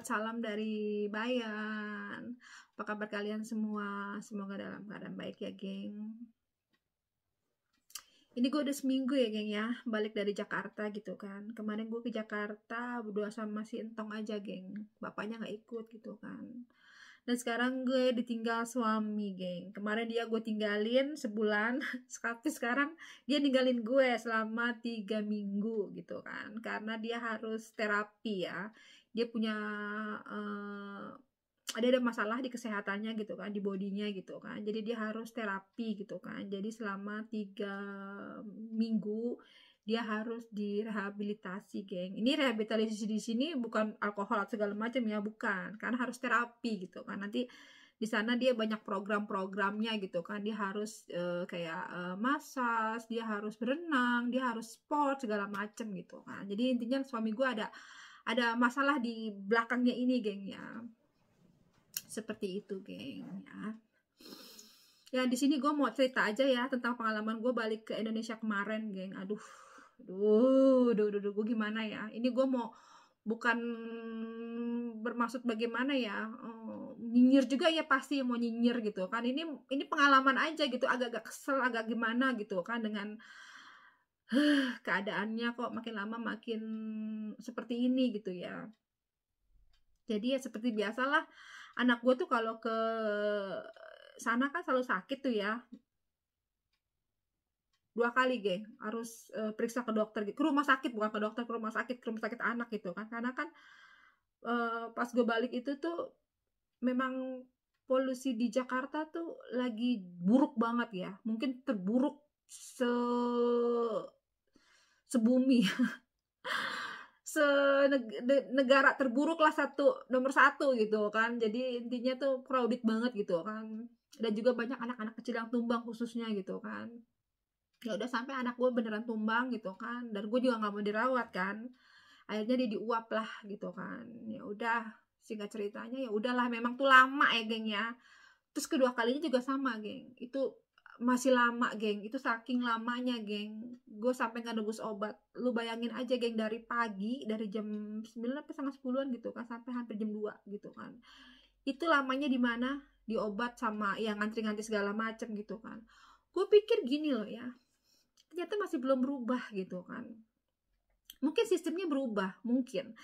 salam dari Bayan. Apa kabar kalian semua? Semoga dalam keadaan baik ya, geng. Ini gue udah seminggu ya, geng ya, balik dari Jakarta gitu kan. Kemarin gue ke Jakarta berdua sama si Entong aja, geng. Bapaknya nggak ikut gitu kan. Dan sekarang gue ditinggal suami, geng. Kemarin dia gue tinggalin sebulan, tapi sekarang dia ninggalin gue selama 3 minggu gitu kan. Karena dia harus terapi ya. Dia punya ada masalah di kesehatannya gitu kan, di bodinya gitu kan. Jadi dia harus terapi gitu kan. Jadi selama 3 minggu dia harus direhabilitasi, geng. Ini rehabilitasi di sini bukan alkohol atau segala macam ya, bukan. Karena harus terapi gitu kan. Nanti di sana dia banyak program-programnya gitu kan. Dia harus kayak massage, dia harus berenang, dia harus sport segala macam gitu kan. Jadi intinya suami gue ada masalah di belakangnya ini, geng ya. Seperti itu, geng ya. Ya di sini gue mau cerita aja ya tentang pengalaman gue balik ke Indonesia kemarin, geng. Aduh, gue gimana ya? Ini gue mau bukan bermaksud bagaimana ya, nyinyir juga ya, pasti mau nyinyir gitu kan. Ini pengalaman aja gitu, agak-agak kesel, agak gimana gitu kan dengan keadaannya kok makin lama makin seperti ini gitu ya. Jadi ya seperti biasalah, anak gue tuh kalau ke sana kan selalu sakit tuh ya. 2 kali, geng, harus periksa ke dokter gitu. Ke rumah sakit, bukan ke dokter, ke rumah sakit anak gitu kan. Karena kan pas gue balik itu tuh memang polusi di Jakarta tuh lagi buruk banget ya. Mungkin terburuk sebumi. Negara terburuk lah, nomor satu gitu kan. Jadi intinya tuh crowded banget gitu kan. Dan juga banyak anak-anak kecil yang tumbang khususnya gitu kan. Ya udah sampai anak gue beneran tumbang gitu kan. Dan gue juga nggak mau dirawat kan. Akhirnya dia diuap lah gitu kan. Ya udah, singkat ceritanya ya udahlah, memang tuh lama ya, geng ya. Terus kedua kalinya juga sama, geng. Itu masih lama, geng. Itu saking lamanya, geng. Gue sampai nggak nebus obat. Lu bayangin aja, geng, dari pagi, dari jam 9 sampai setengah 10-an gitu kan, sampai hampir jam 2 gitu kan. Itu lamanya di mana? Di obat sama yang ngantri-ngantri segala macem gitu kan. Gue pikir gini loh ya, ternyata masih belum berubah gitu kan. Mungkin sistemnya berubah, mungkin.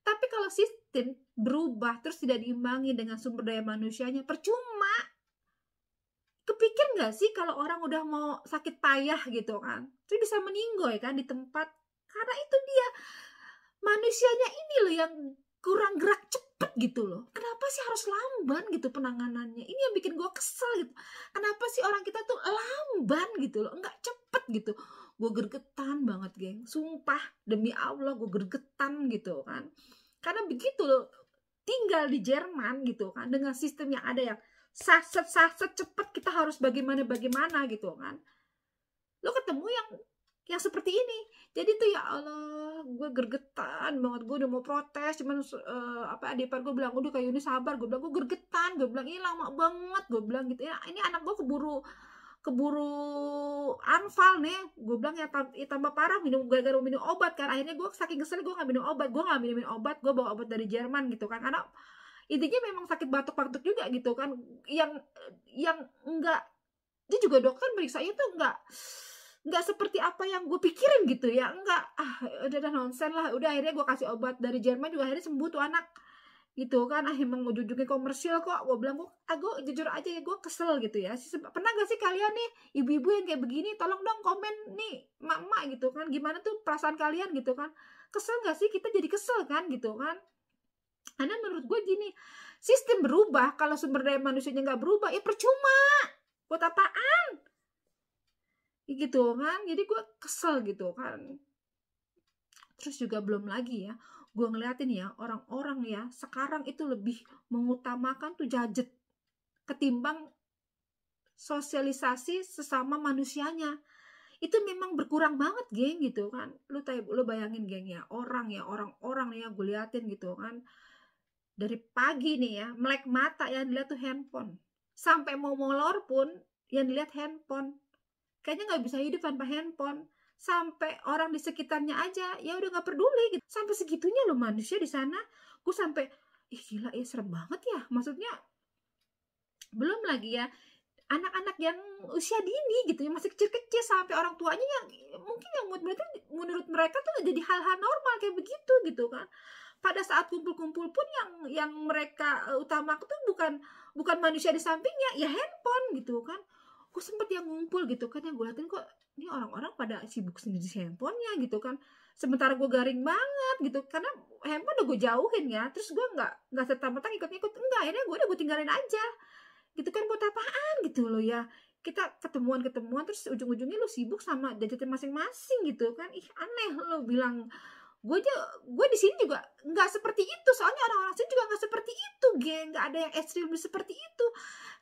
Tapi kalau sistem berubah terus tidak diimbangi dengan sumber daya manusianya, percuma. Kepikir nggak sih kalau orang udah mau sakit payah gitu kan, terus bisa meninggoy kan di tempat, karena itu dia manusianya ini loh yang kurang gerak cepet gitu loh. Kenapa sih harus lamban gitu penanganannya? Ini yang bikin gue kesel gitu. Kenapa sih orang kita tuh lamban gitu loh, nggak cepet gitu. Gue gergetan banget, geng. Sumpah demi Allah gue gergetan gitu kan. Karena begitu loh, tinggal di Jerman gitu kan, dengan sistem yang ada yang saset cepet, kita harus bagaimana gitu kan. Lo ketemu yang seperti ini, jadi tuh ya Allah, gue gergetan banget. Gue udah mau protes, cuman adik ipar gue bilang udah kayak ini sabar. Gue bilang gue gergetan, gue bilang ini lama banget, gue bilang gitu ya. Ini anak gue keburu anfal nih, gue bilang ya, tambah parah gara-gara minum obat kan. Akhirnya gue saking kesel, gue nggak minum obat, gue bawa obat dari Jerman gitu kan, karena intinya memang sakit batuk-batuk juga gitu kan, yang enggak, dia juga dokter meriksanya tuh enggak seperti apa yang gue pikirin gitu ya, enggak, udah nonsen lah. Udah akhirnya gue kasih obat dari Jerman juga, akhirnya sembuh tuh anak gitu kan. Emang ujung-ujungnya komersil kok. Gue bilang gue jujur aja ya, gue kesel gitu ya. Pernah gak sih kalian nih ibu-ibu yang kayak begini? Tolong dong komen nih mak-mak gitu kan, gimana tuh perasaan kalian gitu kan. Kesel gak sih? Kita jadi kesel kan gitu kan. Karena menurut gue gini, sistem berubah, kalau sumber daya manusianya nggak berubah, ya percuma. Buat apaan? Gitu kan. Jadi gue kesel gitu kan. Terus juga belum lagi ya, gue ngeliatin ya, orang-orang ya sekarang itu lebih mengutamakan tuh gadget ketimbang sosialisasi sesama manusianya. Itu memang berkurang banget, geng, gitu kan. Lu bayangin, geng ya, orang-orang ya gue liatin gitu kan, dari pagi nih ya, melek mata yang dilihat tuh handphone. Sampai mau molor pun yang dilihat handphone. Kayaknya nggak bisa hidup tanpa handphone. Sampai orang di sekitarnya aja ya udah nggak peduli gitu. Sampai segitunya loh manusia di sana. Gue sampai ih gila ya, serem banget ya. Maksudnya belum lagi ya anak-anak yang usia dini gitu ya, masih kecil-kecil, sampai orang tuanya yang mungkin yang menurut mereka tuh jadi hal-hal normal kayak begitu gitu kan. Pada saat kumpul-kumpul pun yang mereka utamakan tuh bukan manusia di sampingnya, ya handphone gitu kan. Gue sempet yang ngumpul gitu kan, yang gue liatin kok ini orang-orang pada sibuk sendiri di handphonenya gitu kan. Sementara gue garing banget gitu, karena handphone udah gue jauhin ya. Terus gue nggak serta-merta ikut-ikut, enggak, akhirnya gue tinggalin aja gitu kan. Buat apaan gitu loh ya, kita ketemuan terus ujung-ujungnya lu sibuk sama gadgetnya masing-masing gitu kan. Ih aneh lo bilang. Gue di sini juga nggak seperti itu, soalnya orang-orang sini juga nggak seperti itu, geng, nggak ada yang ekstrim seperti itu.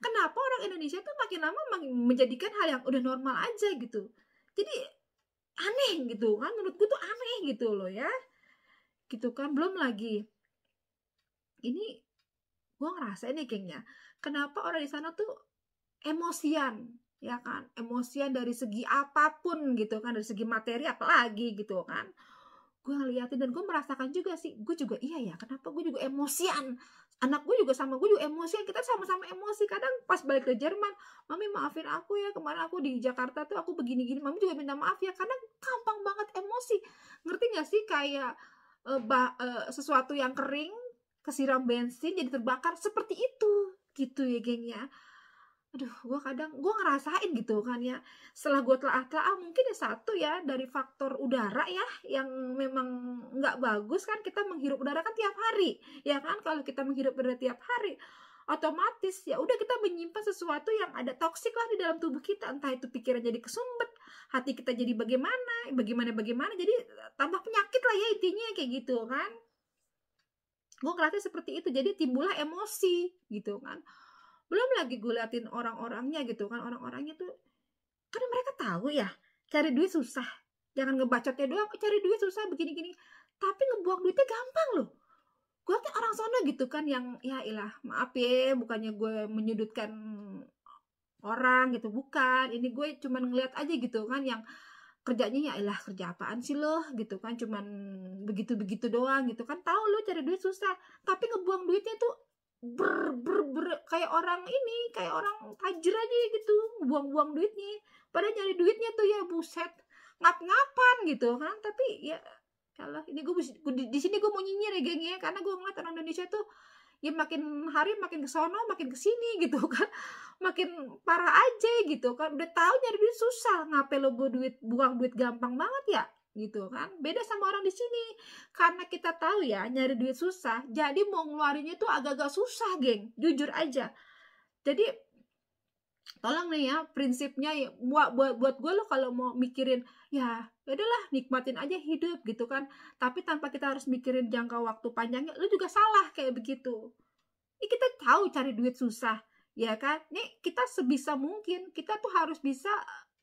Kenapa orang Indonesia tuh makin lama menjadikan hal yang udah normal aja gitu. Jadi aneh gitu kan, menurut gue tuh aneh gitu loh ya, gitu kan. Belum lagi ini gue ngerasain nih gengnya, kenapa orang di sana tuh emosian, ya kan, emosian dari segi apapun gitu kan, dari segi materi apalagi gitu kan. Gue ngeliatin dan gue merasakan juga sih, gue juga iya ya, kenapa gue juga emosian, anak gue juga sama gue juga emosian, kita sama-sama emosi. Kadang pas balik ke Jerman, mami maafin aku ya, kemarin aku di Jakarta tuh aku begini-gini, mami juga minta maaf ya, karena gampang banget emosi. Ngerti gak sih, kayak sesuatu yang kering kesiram bensin jadi terbakar, seperti itu gitu ya geng ya. Aduh, gue ngerasain gitu kan ya. Setelah gue telah mungkin ya satu ya dari faktor udara ya, yang memang nggak bagus kan, kita menghirup udara kan tiap hari, ya kan. Kalau kita menghirup udara tiap hari, otomatis ya udah kita menyimpan sesuatu yang ada toksik lah di dalam tubuh kita. Entah itu pikiran jadi kesumbet, hati kita jadi bagaimana, jadi tambah penyakit lah ya intinya kayak gitu kan. Gue ngerasa seperti itu, jadi timbullah emosi gitu kan. Belum lagi gue liatin orang-orangnya gitu kan, orang-orangnya tuh karena mereka tahu ya cari duit susah, jangan ngebacotnya doang cari duit susah begini-gini, tapi ngebuang duitnya gampang loh. Gue kan orang sono gitu kan, yang ya ilah maaf ya, bukannya gue menyudutkan orang gitu, bukan, ini gue cuman ngeliat aja gitu kan, yang kerjanya ya ilah kerja apaan sih lo gitu kan, cuman begitu-begitu doang gitu kan. Tahu lo cari duit susah, tapi ngebuang duitnya tuh kayak orang ini, kayak orang tajir aja gitu, buang-buang duitnya. Padahal nyari duitnya tuh ya buset, ngap-ngapan gitu kan. Tapi ya Allah, ini gue di sini gue mau nyinyir ya geng ya, karena gue ngeliat orang Indonesia tuh ya makin hari makin kesono makin kesini gitu kan, makin parah aja gitu kan. Udah tahu nyari duit susah, ngapain lo buang duit gampang banget ya gitu kan. Beda sama orang di sini, karena kita tahu ya nyari duit susah, jadi mau ngeluarinnya tuh agak-agak susah geng, jujur aja. Jadi tolong nih ya, prinsipnya ya, buat gue lo kalau mau mikirin ya udahlah nikmatin aja hidup gitu kan, tapi tanpa kita harus mikirin jangka waktu panjangnya, lo juga salah kayak begitu. Ini kita tahu cari duit susah, ya kan? Nih kita sebisa mungkin kita tuh harus bisa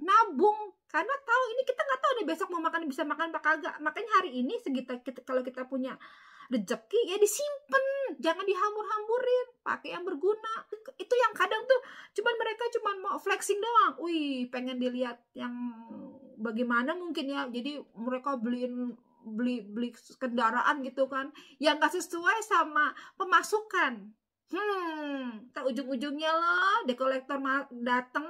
nabung, karena tahu ini kita nggak tahu nih besok mau makan, bisa makan apa kagak. Makanya hari ini kalau kita punya rezeki ya disimpan, jangan dihamur-hamburin, pakai yang berguna. Itu yang kadang tuh mereka cuman mau flexing doang. Wih, pengen dilihat yang bagaimana mungkin ya. Jadi mereka beli kendaraan gitu kan, yang gak sesuai sama pemasukan. Tak ujung-ujungnya lo dekolektor dateng,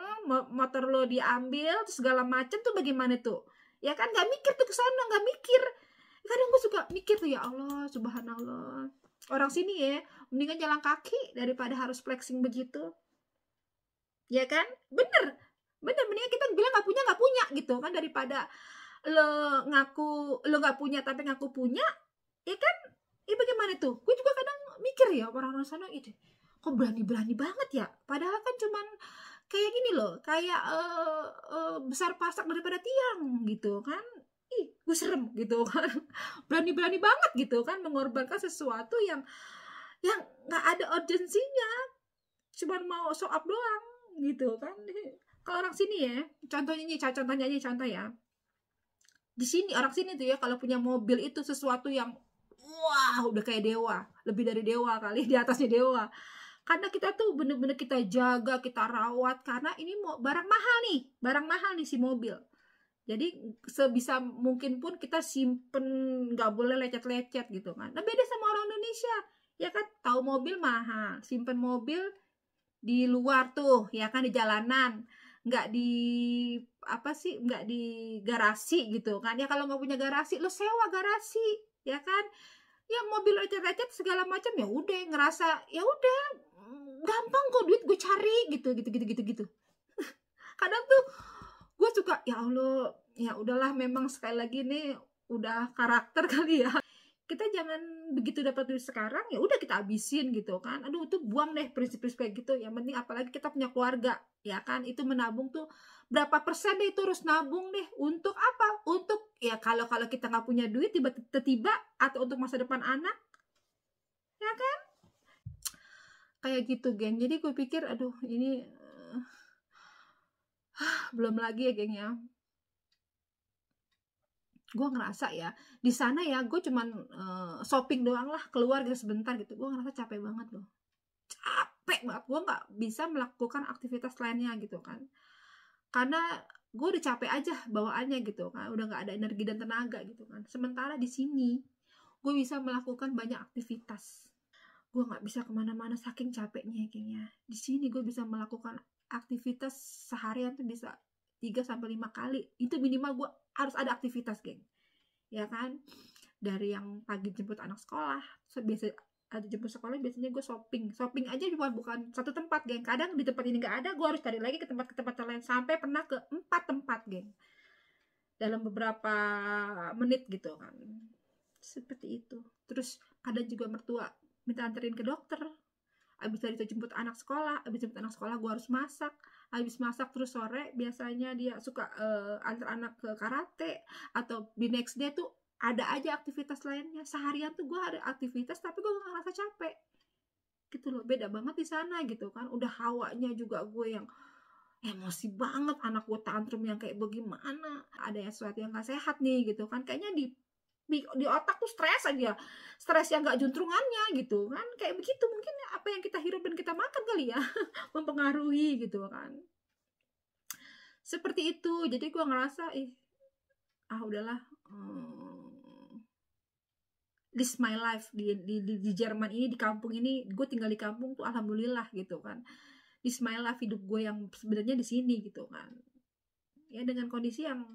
motor lo diambil, terus segala macem tuh bagaimana tuh? Ya kan gak mikir tuh kesana, gak mikir. Kadang gue suka mikir tuh, ya Allah, subhanallah. Orang sini ya, mendingan jalan kaki daripada harus flexing begitu. Ya kan? Bener, mendingan kita bilang gak punya gitu kan, daripada lo ngaku lo gak punya tapi ngaku punya, ya kan? Ya bagaimana tuh? Gue juga kadang mikir ya, orang-orang sana itu kok berani-berani banget ya, padahal kan cuman kayak gini loh, kayak besar pasak daripada tiang gitu kan. Ih, gue serem gitu kan. Berani-berani banget gitu kan, mengorbankan sesuatu yang gak ada urgensinya, cuman mau show up doang gitu kan. Kalau orang sini ya, contohnya ya, di sini orang sini tuh ya, kalau punya mobil itu sesuatu yang wah udah kayak dewa, lebih dari dewa kali, di atasnya dewa. Karena kita tuh bener-bener kita jaga, kita rawat, karena ini barang mahal nih si mobil. Jadi sebisa mungkin pun kita simpen, nggak boleh lecet-lecet gitu kan. Nah beda sama orang Indonesia, Ya kan, tahu mobil mahal, simpen mobil di luar tuh, ya kan, di jalanan, nggak di apa sih, nggak di garasi gitu kan. Ya kalau nggak punya garasi, lo sewa garasi, ya kan. Ya mobil lecet-lecet segala macam, ya udah ngerasa ya udah gampang kok, duit gue cari gitu. Kadang tuh gue suka, ya Allah, ya udahlah, memang sekali lagi nih udah karakter kali ya. Kita jangan begitu dapat duit sekarang, ya udah kita habisin gitu kan. Aduh, itu buang deh prinsip-prinsip kayak gitu. Yang penting apalagi kita punya keluarga, ya kan. Itu menabung tuh berapa persen deh, itu harus nabung deh. Untuk apa? Untuk ya kalau kita nggak punya duit tiba-tiba, atau untuk masa depan anak, ya kan. Kayak gitu, geng. Jadi gue pikir, aduh, ini belum lagi ya, geng ya. Gue ngerasa ya di sana ya, gue cuman shopping doang lah, keluar gitu sebentar gitu, gue ngerasa capek banget loh, capek banget. Gue nggak bisa melakukan aktivitas lainnya gitu kan, karena gue udah capek aja bawaannya gitu kan, udah nggak ada energi dan tenaga gitu kan. Sementara di sini gue bisa melakukan banyak aktivitas, gue nggak bisa kemana-mana saking capeknya kayaknya. Di sini gue bisa melakukan aktivitas seharian tuh bisa 3-5 kali, itu minimal gue harus ada aktivitas, geng, ya kan. Dari yang pagi jemput anak sekolah, biasa ada jemput sekolah, biasanya gue shopping aja bukan satu tempat, geng. Kadang di tempat ini nggak ada, gue harus cari lagi ke tempat lain, sampai pernah ke 4 tempat, geng, dalam beberapa menit gitu kan, seperti itu. Terus ada juga mertua minta anterin ke dokter, abis dari itu jemput anak sekolah, gue harus masak, habis masak terus sore biasanya dia suka antar anak ke karate, atau di next day tuh ada aja aktivitas lainnya. Seharian tuh gue ada aktivitas tapi gue gak ngerasa capek gitu loh. Beda banget di sana gitu kan. Udah hawanya juga gue yang emosi banget, anak gue tantrum yang kayak bagaimana, ada sesuatu yang gak sehat nih gitu kan. Kayaknya di otak tuh stres aja, stres yang gak juntrungannya gitu kan, kayak begitu. Mungkin apa yang kita hirup dan kita makan kali ya mempengaruhi gitu kan, seperti itu. Jadi gue ngerasa udahlah, this my life di Jerman ini, di kampung ini. Gue tinggal di kampung tuh alhamdulillah gitu kan, this my life, hidup gue yang sebenarnya di sini gitu kan, ya dengan kondisi yang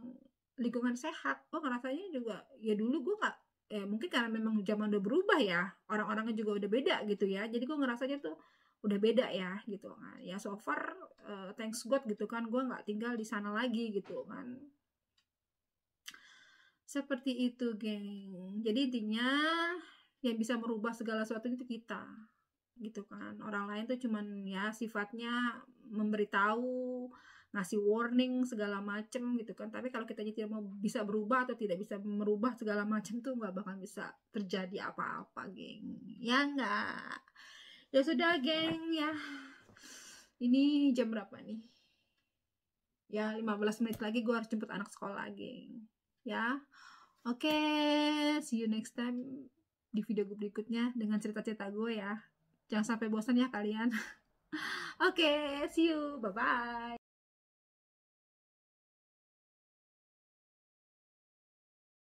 lingkungan sehat. Gue ngerasanya juga ya, dulu gue gak, mungkin karena memang zaman udah berubah ya, orang-orangnya juga udah beda gitu ya. Jadi gue ngerasanya tuh udah beda ya gitu kan. Ya so far thanks God gitu kan, gue gak tinggal di sana lagi gitu kan. Seperti itu, geng. Jadi intinya yang bisa merubah segala sesuatu itu kita gitu kan. Orang lain tuh cuman ya sifatnya memberitahu, ngasih warning segala macem gitu kan. Tapi kalau kita tidak mau bisa berubah atau tidak bisa merubah segala macem tuh nggak bakal bisa terjadi apa-apa, geng. Ya nggak? Ya sudah, geng ya. Ini jam berapa nih? Ya 15 menit lagi gue harus jemput anak sekolah, geng. Ya. Oke, see you next time di video berikutnya dengan cerita-cerita gue ya. Jangan sampai bosan ya kalian. Oke, see you. Bye-bye.